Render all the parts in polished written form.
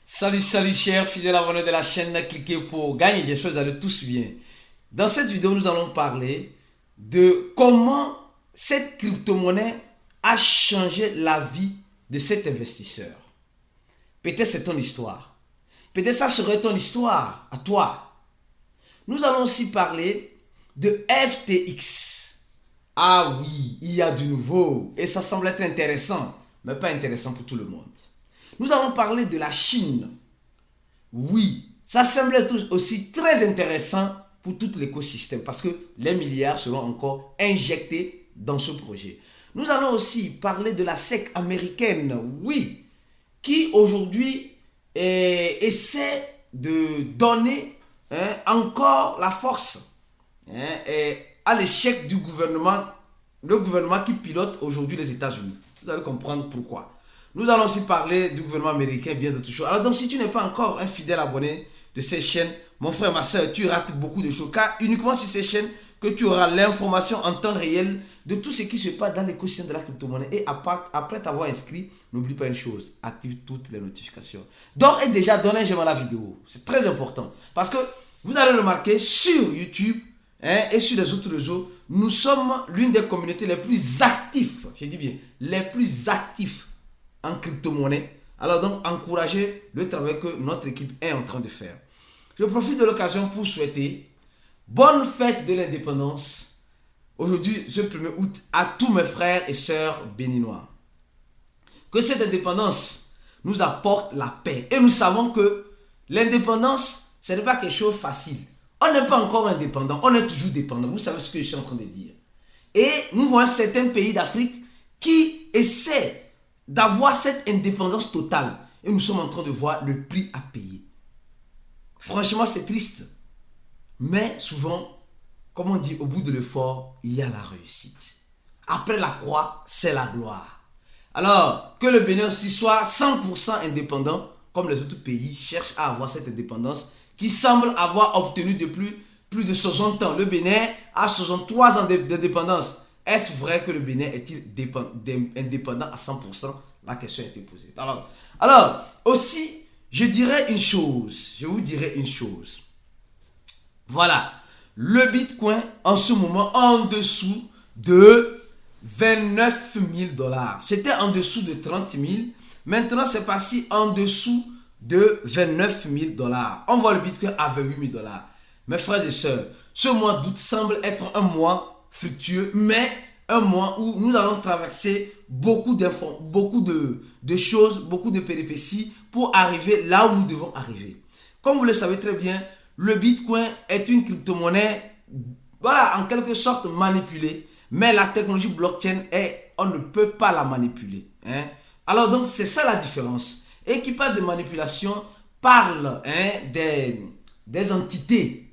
Salut chers fidèles abonnés de la chaîne, cliquez pour gagner, j'espère que vous allez tous bien. Dans cette vidéo, nous allons parler de comment cette crypto-monnaie a changé la vie de cet investisseur. Peut-être c'est ton histoire. Peut-être ça serait ton histoire à toi. Nous allons aussi parler de FTX. Ah oui, il y a du nouveau et ça semble être intéressant, mais pas intéressant pour tout le monde. Nous allons parler de la Chine. Oui, ça semble être aussi très intéressant pour tout l'écosystème parce que les milliards seront encore injectés dans ce projet. Nous allons aussi parler de la SEC américaine, oui, qui aujourd'hui essaie de donner encore la force à l'échec du gouvernement, le gouvernement qui pilote aujourd'hui les États-Unis. Vous allez comprendre pourquoi. Nous allons aussi parler du gouvernement américain et bien d'autres choses. Alors donc si tu n'es pas encore un fidèle abonné de ces chaînes, mon frère, ma soeur, tu rates beaucoup de choses. Car uniquement sur ces chaînes que tu auras l'information en temps réel de tout ce qui se passe dans l'écosystème de la crypto-monnaie. Et après t'avoir inscrit, n'oublie pas une chose, active toutes les notifications. Donc et déjà, donne un j'aime à la vidéo. C'est très important. Parce que vous allez remarquer sur YouTube et sur les autres réseaux, nous sommes l'une des communautés les plus actives, je dis bien, les plus actifs en crypto-monnaie. Alors donc, encouragez le travail que notre équipe est en train de faire. Je profite de l'occasion pour souhaiter bonne fête de l'indépendance aujourd'hui, ce 1er août, à tous mes frères et sœurs béninois. Que cette indépendance nous apporte la paix. Et nous savons que l'indépendance, ce n'est pas quelque chose de facile. On n'est pas encore indépendant, on est toujours dépendant. Vous savez ce que je suis en train de dire. Et nous voyons certains pays d'Afrique qui essaient d'avoir cette indépendance totale. Et nous sommes en train de voir le prix à payer. Franchement, c'est triste. Mais souvent, comme on dit, au bout de l'effort, il y a la réussite. Après la croix, c'est la gloire. Alors, que le Bénin aussi soit 100% indépendant, comme les autres pays cherchent à avoir cette indépendance, qui semble avoir obtenu depuis plus de 60 ans. Le Bénin a 63 ans d'indépendance. Est-ce vrai que le Bénin est-il indépendant à 100%? La question a été posée. Alors, aussi, je vous dirais une chose. Voilà, le Bitcoin en ce moment en dessous de 29 000 $. C'était en dessous de 30 000. Maintenant, c'est passé en dessous de 29 000 $. On voit le Bitcoin à 28 000 $. Mes frères et sœurs, ce mois d'août semble être un mois fructueux, mais un mois où nous allons traverser beaucoup de choses, beaucoup de péripéties pour arriver là où nous devons arriver. Comme vous le savez très bien, le Bitcoin est une crypto-monnaie, voilà, en quelque sorte manipulée, mais la technologie blockchain, on ne peut pas la manipuler. Alors donc, c'est ça la différence. Et qui parle de manipulation, parle des entités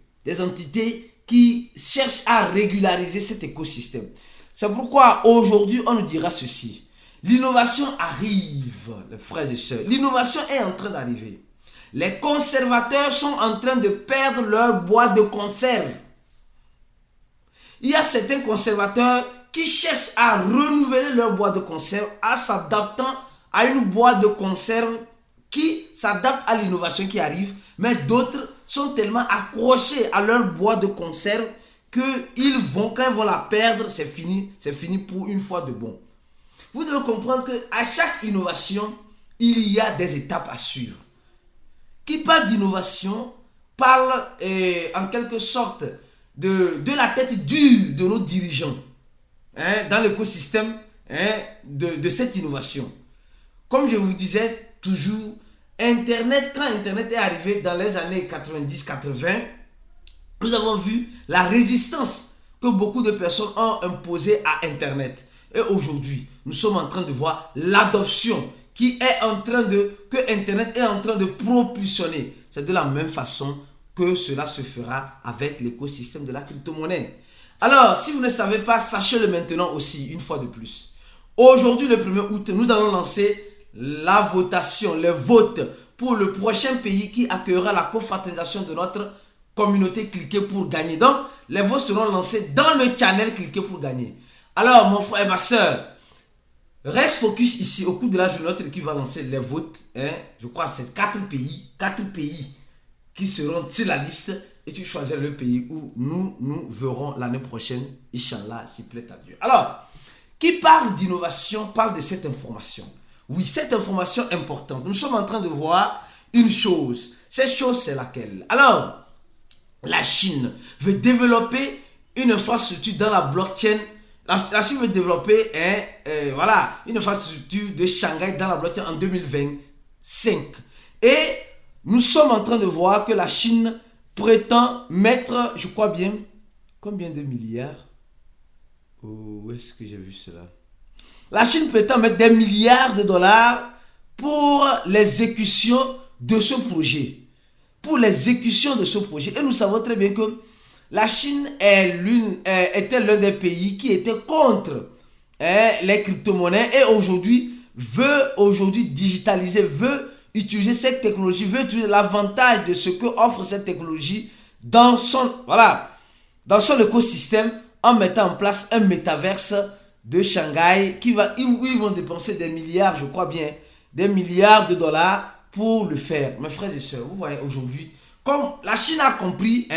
qui cherchent à régulariser cet écosystème. C'est pourquoi aujourd'hui, on nous dira ceci. L'innovation arrive, les frères et sœurs. L'innovation est en train d'arriver. Les conservateurs sont en train de perdre leur boîte de conserve. Il y a certains conservateurs qui cherchent à renouveler leur boîte de conserve en s'adaptant à une boîte de conserve qui s'adapte à l'innovation qui arrive. Mais d'autres sont tellement accrochés à leur boîte de conserve que quand ils vont la perdre, c'est fini pour une fois de bon. Vous devez comprendre qu'à chaque innovation, il y a des étapes à suivre. Qui parle d'innovation, parle en quelque sorte de la tête dure de nos dirigeants dans l'écosystème de cette innovation. Comme je vous disais toujours, quand Internet est arrivé dans les années 90-80, nous avons vu la résistance que beaucoup de personnes ont imposée à Internet. Et aujourd'hui, nous sommes en train de voir l'adoption que Internet est en train de propulsionner. C'est de la même façon que cela se fera avec l'écosystème de la crypto-monnaie. Alors, si vous ne savez pas, sachez-le maintenant aussi, une fois de plus. Aujourd'hui, le 1er août, nous allons lancer la votation, les votes pour le prochain pays qui accueillera la confraternisation de notre communauté Cliquez pour gagner. Donc, les votes seront lancés dans le channel Cliquez pour gagner. Alors, mon frère et ma soeur, Reste focus ici. Au cours de la journée, notre équipe va lancer les votes. Je crois que c'est 4 pays qui seront sur la liste. Et tu choisis le pays où nous verrons l'année prochaine. Inch'Allah, s'il plaît à Dieu. Alors, qui parle d'innovation parle de cette information. Oui, cette information importante. Nous sommes en train de voir une chose. Cette chose, c'est laquelle? Alors, la Chine veut développer une infrastructure dans la blockchain. La Chine veut développer voilà, une infrastructure de Shanghai dans la blockchain en 2025. Et nous sommes en train de voir que la Chine prétend mettre, je crois bien, combien de milliards? Où est-ce que j'ai vu cela? La Chine prétend mettre des milliards de dollars pour l'exécution de ce projet. Pour l'exécution de ce projet. Et nous savons très bien que la Chine était l'un des pays qui était contre les crypto-monnaies et aujourd'hui veut digitaliser, veut utiliser cette technologie, veut utiliser l'avantage de ce que offre cette technologie dans son écosystème en mettant en place un métaverse de Shanghai où ils vont dépenser des milliards, je crois bien, des milliards de dollars pour le faire. Mes frères et sœurs, vous voyez aujourd'hui, comme la Chine a compris,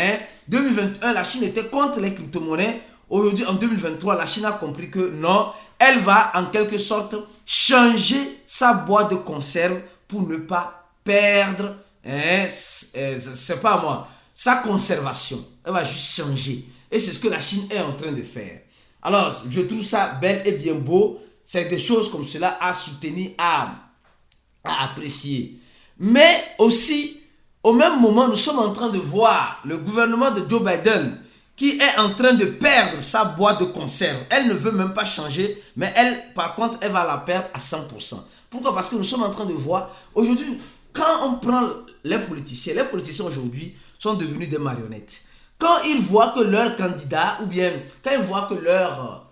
2021, la Chine était contre les crypto-monnaies. Aujourd'hui, en 2023, la Chine a compris que non, elle va en quelque sorte changer sa boîte de conserve pour ne pas perdre, c'est pas moi, sa conservation. Elle va juste changer. Et c'est ce que la Chine est en train de faire. Alors, je trouve ça bel et bien beau. C'est des choses comme cela à soutenir, à apprécier. Mais aussi, au même moment, nous sommes en train de voir le gouvernement de Joe Biden qui est en train de perdre sa boîte de conserve. Elle ne veut même pas changer, mais elle, par contre, elle va la perdre à 100%. Pourquoi? Parce que nous sommes en train de voir, aujourd'hui, quand on prend les politiciens aujourd'hui sont devenus des marionnettes. Quand ils voient que leur candidat, ou bien quand ils voient que leur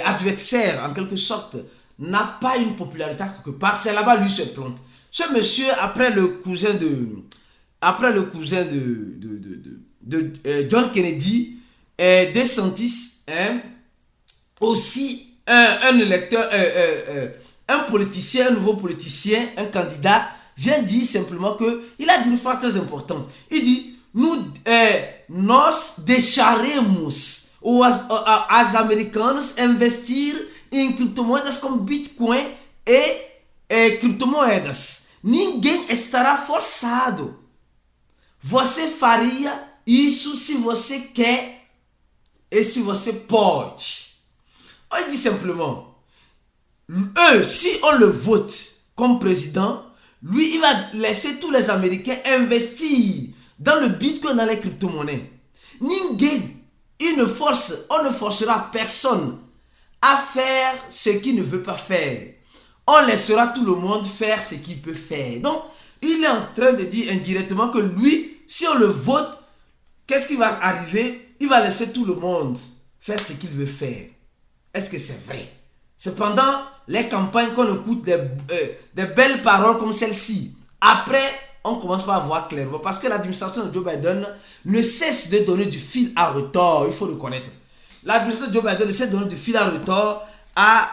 adversaire, en quelque sorte, n'a pas une popularité quelque part, c'est là-bas lui se plante. Ce monsieur, après le cousin de John Kennedy, DeSantis, aussi un électeur, un politicien, un nouveau politicien, un candidat, vient dire simplement qu'il a dit une phrase très importante. Il dit, nós deixaremos as americanos investir em criptomoedas como Bitcoin e criptomoedas. Ninguém estará forçado. Você faria isso se você quer et se você pode. On dit simplement, si on le vote comme président, lui, il va laisser tous les Américains investir dans le Bitcoin, dans les crypto-monnaies. On ne forcera personne à faire ce qu'il ne veut pas faire. On laissera tout le monde faire ce qu'il peut faire. Donc, il est en train de dire indirectement que lui, si on le vote, qu'est-ce qui va arriver? Il va laisser tout le monde faire ce qu'il veut faire. Est-ce que c'est vrai? Cependant, les campagnes qu'on écoute des belles paroles comme celle-ci, après, on commence pas à voir clairement. Parce que l'administration de Joe Biden ne cesse de donner du fil à retordre, il faut le connaître. L'administration de Joe Biden ne cesse de donner du fil à retordre à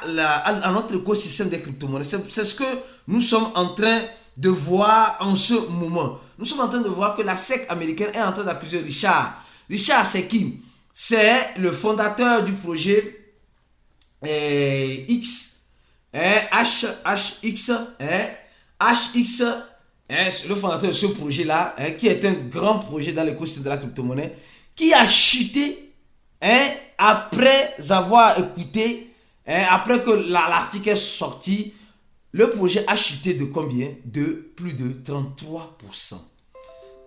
notre écosystème des crypto-monnaies. C'est ce que nous sommes en train de voir en ce moment. Nous sommes en train de voir que la SEC américaine est en train d'accuser Richard. Richard, c'est qui? C'est le fondateur du projet HX, le fondateur de ce projet-là, qui est un grand projet dans l'écosystème de la crypto-monnaie, qui a chuté après avoir écouté, après que l'article est sorti, le projet a chuté de combien? De plus de 33%.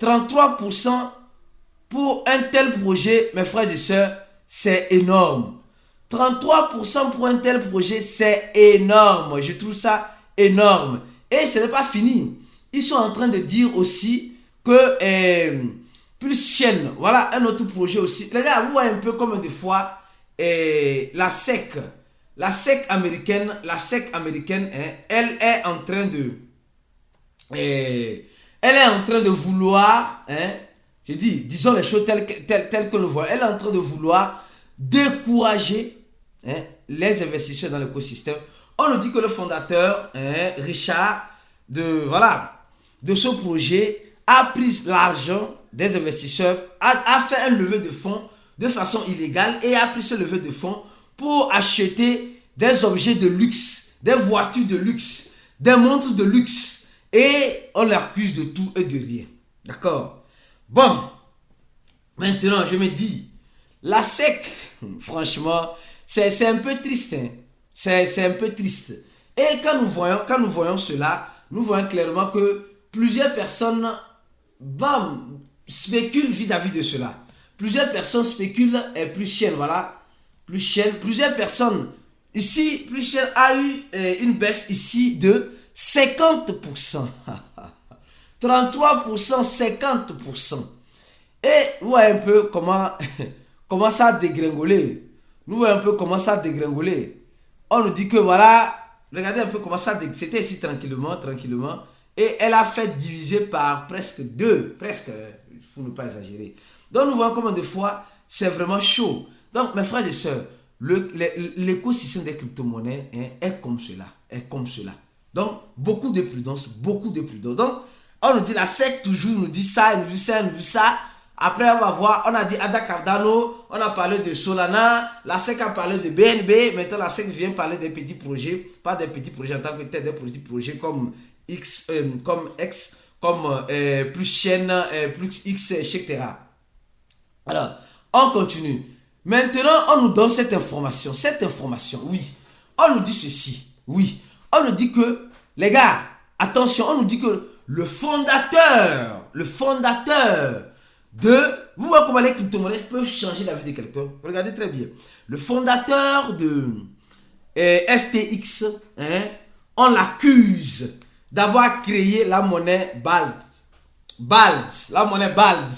33% pour un tel projet, mes frères et sœurs, c'est énorme. 33% pour un tel projet, c'est énorme. Je trouve ça énorme. Et ce n'est pas fini. Ils sont en train de dire aussi que plus chaîne, voilà un autre projet aussi. Les gars, vous voyez un peu comme des fois la SEC américaine, elle est en train de vouloir, disons les choses telles que nous voyons, elle est en train de vouloir décourager les investisseurs dans l'écosystème On nous dit que le fondateur, Richard, de ce projet, a pris l'argent des investisseurs, a fait un levée de fonds de façon illégale et a pris ce levée de fonds pour acheter des objets de luxe, des voitures de luxe, des montres de luxe. Et on l'accuse de tout et de rien. D'accord? Bon, maintenant je me dis, la SEC, franchement, c'est un peu triste. Hein? C'est un peu triste. Et quand nous voyons cela, nous voyons clairement que plusieurs personnes spéculent vis-à-vis de cela. Plusieurs personnes spéculent et plus chaîne, voilà. Plus chaîne. Plusieurs personnes. Ici, plus chaîne a eu une baisse ici de 50%. 33%, 50%. Et vous voyez un peu comment ça a dégringolé. Nous voyons un peu comment ça a dégringolé. On nous dit que voilà, regardez un peu comment ça c'était ici tranquillement. Et elle a fait diviser par presque 2. Presque, il faut ne pas exagérer. Donc nous voyons comment des fois, c'est vraiment chaud. Donc mes frères et sœurs, l'écosystème des crypto-monnaies est comme cela. Donc beaucoup de prudence. Donc on nous dit la SEC toujours nous dit ça, elle nous dit ça. Après on va voir, on a dit Ada Cardano, on a parlé de Solana, la SEC a parlé de BNB, maintenant la SEC vient parler des petits projets, pas des petits projets en tant que tel, des petits projets comme X, comme plus chaîne, plus X, etc. Alors, on continue. Maintenant, on nous donne cette information, oui. On nous dit ceci, oui. On nous dit que, les gars, attention, on nous dit que le fondateur de... Vous voyez comment les crypto-monnaies peuvent changer la vie de quelqu'un. Regardez très bien. Le fondateur de FTX, on l'accuse d'avoir créé la monnaie BALD. La monnaie BALD.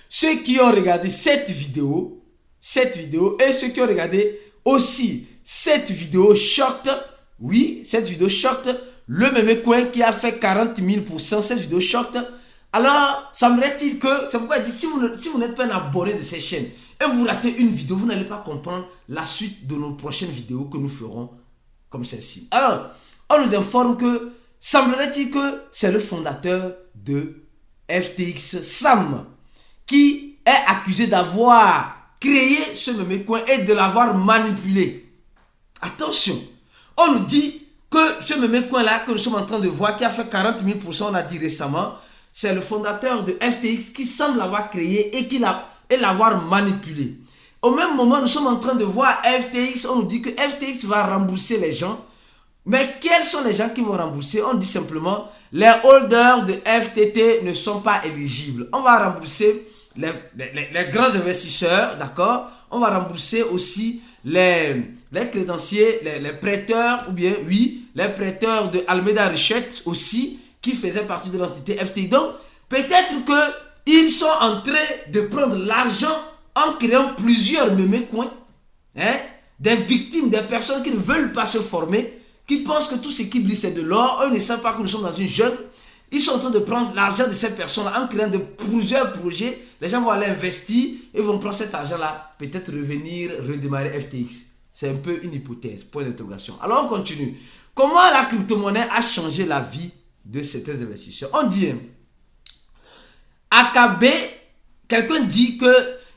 Ceux qui ont regardé cette vidéo et ceux qui ont regardé aussi cette vidéo short, oui, cette vidéo short, le meme coin qui a fait 40 000%, cette vidéo short. Alors, semblerait-il que, c'est pourquoi il dit, si vous n'êtes pas un abonné de cette chaîne et vous ratez une vidéo, vous n'allez pas comprendre la suite de nos prochaines vidéos que nous ferons comme celle-ci. Alors, on nous informe que, semblerait-il que c'est le fondateur de FTX, Sam, qui est accusé d'avoir créé ce meme coin et de l'avoir manipulé. Attention, on nous dit que ce meme coin là que nous sommes en train de voir, qui a fait 40 000%, on a dit récemment, c'est le fondateur de FTX qui semble l'avoir créé et l'avoir manipulé. Au même moment, nous sommes en train de voir FTX, on nous dit que FTX va rembourser les gens. Mais quels sont les gens qui vont rembourser? On dit simplement, les holders de FTT ne sont pas éligibles. On va rembourser les grands investisseurs, d'accord? On va rembourser aussi les crédenciers, les prêteurs, ou bien, oui, les prêteurs de Alameda Research aussi, qui faisaient partie de l'entité FTX. Donc, peut-être qu'ils sont en train de prendre l'argent en créant plusieurs meme coins, des victimes, des personnes qui ne veulent pas se former, qui pensent que tout ce qui brille c'est de l'or. Eux ne savent pas que nous sommes dans une jungle. Ils sont en train de prendre l'argent de ces personnes en créant plusieurs projets. Les gens vont aller investir et vont prendre cet argent-là, peut-être revenir, redémarrer FTX. C'est un peu une hypothèse, point d'interrogation. Alors on continue. Comment la crypto-monnaie a changé la vie de certains investisseurs? On dit, AKB, quelqu'un dit que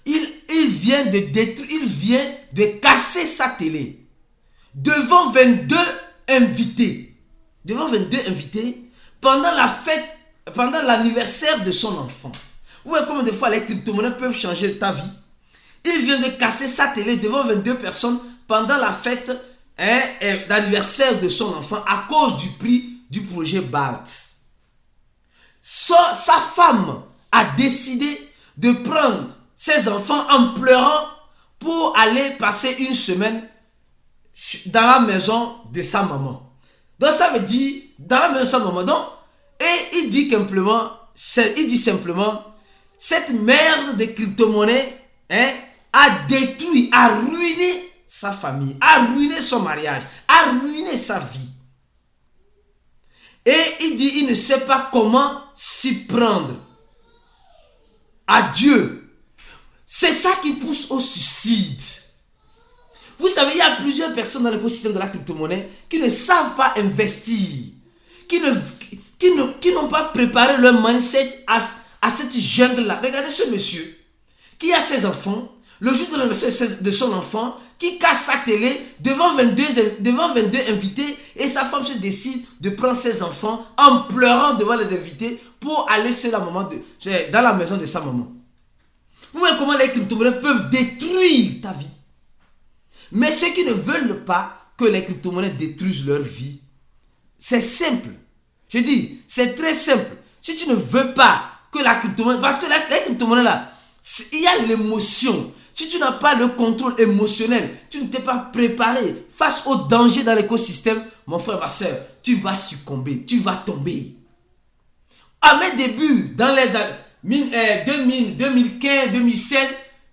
il vient de détruire, il vient de casser sa télé devant 22 invités. Devant 22 invités, pendant la fête, pendant l'anniversaire de son enfant. Vous voyez combien de fois les crypto-monnaies peuvent changer ta vie? Il vient de casser sa télé devant 22 personnes pendant la fête d'anniversaire de son enfant à cause du prix du projet BALD. Sa femme a décidé de prendre ses enfants en pleurant pour aller passer une semaine dans la maison de sa maman. Donc ça veut dire dans la maison de sa maman. Donc, et il dit simplement, cette merde de crypto-monnaie a détruit, a ruiné sa famille, a ruiné son mariage, a ruiné sa vie. Et il dit, il ne sait pas comment s'y prendre. Adieu. C'est ça qui pousse au suicide. Vous savez, il y a plusieurs personnes dans l'écosystème de la crypto-monnaie qui ne savent pas investir, qui n'ont pas préparé leur mindset à cette jungle-là. Regardez ce monsieur qui a ses enfants, le jour de l'anniversaire de son enfant, qui casse sa télé devant 22 invités et sa femme se décide de prendre ses enfants en pleurant devant les invités pour aller dans la maison de sa maman. Vous voyez comment les crypto-monnaies peuvent détruire ta vie. Mais ceux qui ne veulent pas que les crypto-monnaies détruisent leur vie, c'est simple. Je dis, c'est très simple. Si tu ne veux pas que la crypto-monnaie... Parce que les crypto-monnaies là, il y a l'émotion. Si tu n'as pas le contrôle émotionnel, tu ne t'es pas préparé face aux dangers dans l'écosystème, mon frère, ma soeur, tu vas succomber, tu vas tomber. À mes débuts, dans les 2015, 2016,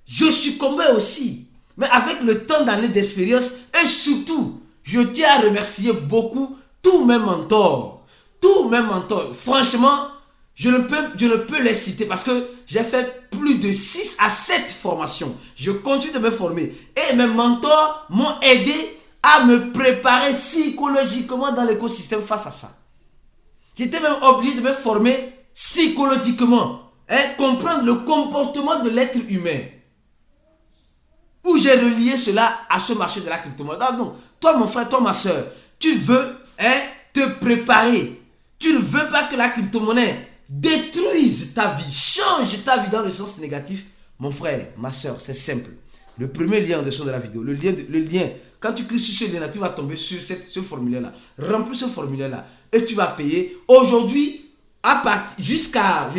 je succombais aussi. Mais avec le temps d'années d'expérience, et surtout, je tiens à remercier beaucoup tous mes mentors. Tous mes mentors. Franchement, je ne peux les citer parce que j'ai fait plus de 6 à 7 formations. Je continue de me former. Et mes mentors m'ont aidé à me préparer psychologiquement dans l'écosystème face à ça. J'étais même obligé de me former psychologiquement. Comprendre le comportement de l'être humain. Où j'ai relié cela à ce marché de la crypto-monnaie. Donc, toi mon frère, toi ma soeur, tu veux te préparer. Tu ne veux pas que la crypto-monnaie détruise ta vie, change ta vie dans le sens négatif. Mon frère, ma soeur, c'est simple. Le premier lien en dessous de la vidéo, le lien, quand tu cliques sur ce lien-là, tu vas tomber sur ce formulaire-là. Remplis ce formulaire-là et tu vas payer. Aujourd'hui, jusqu'à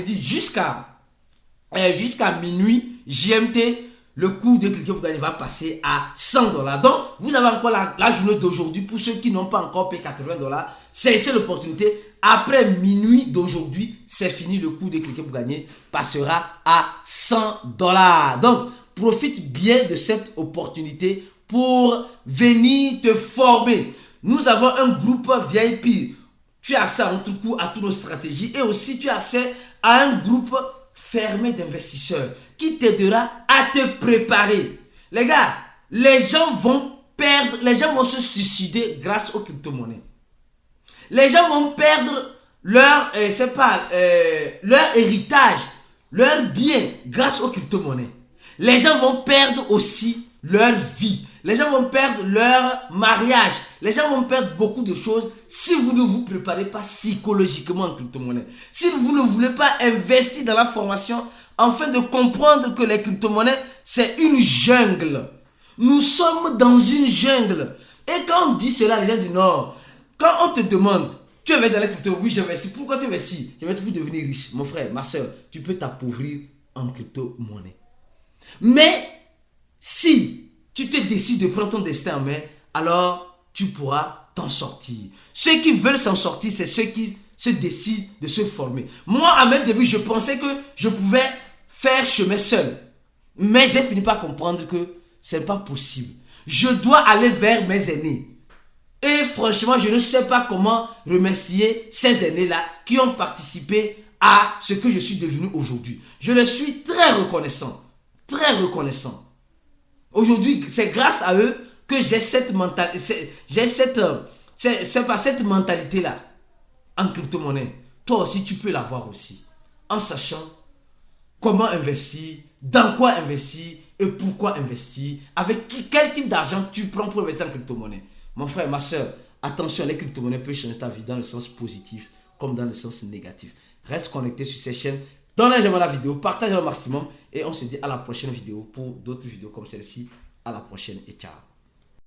minuit GMT, le coût de cliquer pour gagner va passer à $100. Donc, vous avez encore la journée d'aujourd'hui. Pour ceux qui n'ont pas encore payé $80, c'est l'opportunité. Après minuit d'aujourd'hui, c'est fini. Le coût de cliquer pour gagner passera à $100. Donc, profite bien de cette opportunité pour venir te former. Nous avons un groupe VIP. Tu as accès à notre cours, à toutes nos stratégies. Et aussi, tu as accès à un groupe fermé d'investisseurs qui t'aidera à te préparer. Les gars, les gens vont se suicider grâce aux crypto-monnaies. Les gens vont perdre leur héritage, leur bien grâce aux crypto-monnaies. Les gens vont perdre aussi leur vie. Les gens vont perdre leur mariage. Les gens vont perdre beaucoup de choses si vous ne vous préparez pas psychologiquement en crypto-monnaie. Si vous ne voulez pas investir dans la formation afin de comprendre que les crypto-monnaies, c'est une jungle. Nous sommes dans une jungle. Et quand on dit cela, les gens disent non. Quand on te demande, tu investis dans la crypto, oui j'investis. Pourquoi tu investis? Tu vas devenir riche. Mon frère, ma soeur, tu peux t'appauvrir en crypto-monnaie. Mais si tu te décides de prendre ton destin en main, alors tu pourras t'en sortir. Ceux qui veulent s'en sortir, c'est ceux qui se décident de se former. Moi, à mes débuts, je pensais que je pouvais faire chemin seul. Mais j'ai fini par comprendre que ce n'est pas possible. Je dois aller vers mes aînés. Et franchement, je ne sais pas comment remercier ces aînés-là qui ont participé à ce que je suis devenu aujourd'hui. Je les suis très reconnaissant. Très reconnaissant. Aujourd'hui, c'est grâce à eux que j'ai cette mentalité-là en crypto-monnaie. Toi aussi, tu peux l'avoir aussi. En sachant comment investir, dans quoi investir et pourquoi investir, avec quel type d'argent tu prends pour investir en crypto-monnaie. Mon frère, ma soeur, attention, les crypto-monnaies peuvent changer ta vie dans le sens positif comme dans le sens négatif. Reste connecté sur ces chaînes. Donne un j'aime à la vidéo, partage au maximum et on se dit à la prochaine vidéo pour d'autres vidéos comme celle-ci. À la prochaine et ciao.